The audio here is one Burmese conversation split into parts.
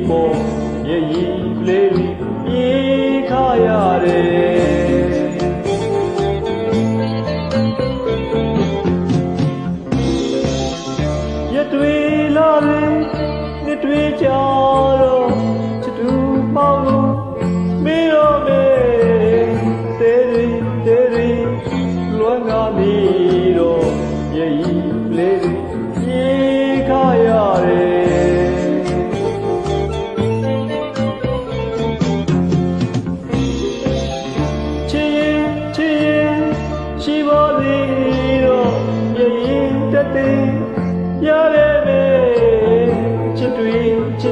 ပေါ်မျက်ရည်လေးပြေးခါရတယ်ရတွေလာတယ်နှစ်တွေကြာတော့ချစ်သူပေါင်းလို့မင်းတော့မေတဲရီလွမ်းကားနေတော့မျက်ရည်လေးပြေးခါရတယ်ချစ်ရင်ရှိပါသေးတော့မျက်ရည်တက်တဲ့ရတဲ့မေချစ်တွေချ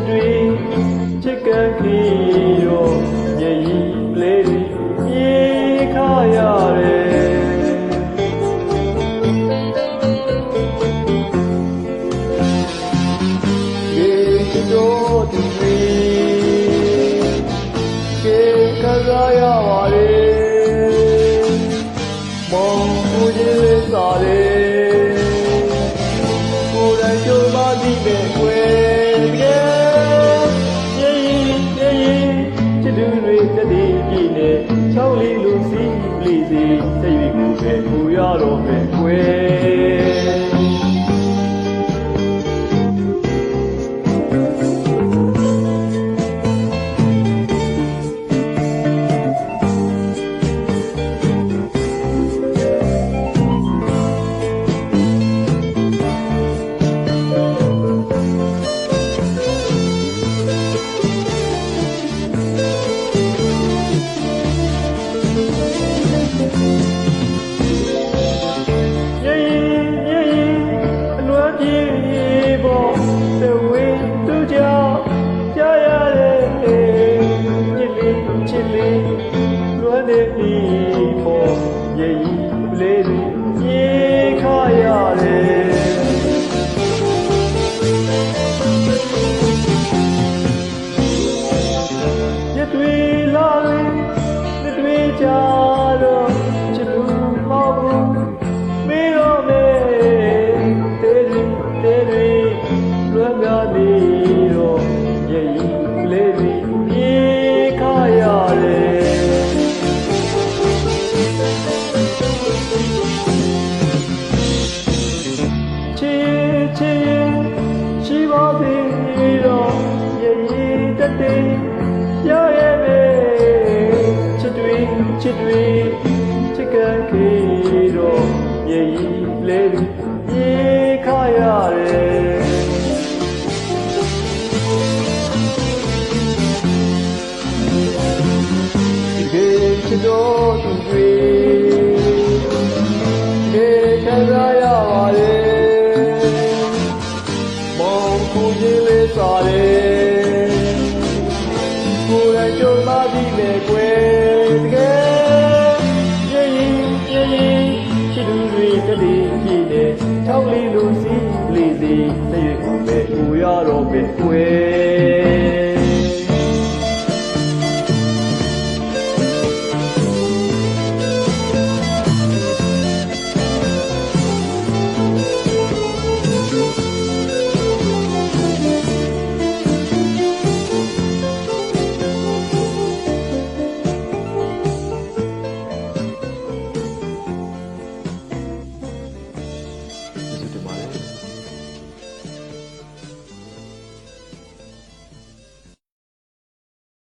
စ်ကန်ခီရောမျက်ရည်လေးပြေးခါရတယ်ကေတို့တူကေခါရပါလေမောင်ကိုရေးစားလေကိုယ်တိုင်ကြိုးပမ်းပြီးပဲွယ်တကယ်ရေးချစ်သူတွေတည်တည်ကြည့်နေချောင်းလေးလူစီးလေးစီစိတ်ကိုပဲကိုရတော့ပဲွယ်ချစ်လေးလွမ်းနေပြီပေါ်ရဲ့လေးပြေးခါရတယ်ရတွေလာတယ်တွေကြာတော့ချစ်သူပေါ့ဘူးမင်းတော့မေတဲရီလွမ်းကားနေတော့ရဲ့လေးပြေးခါရတယ်ချစ်ရှိပါသေးတော့ရဲ့တက်တဲ့ရရဲ့ချစ်တွေ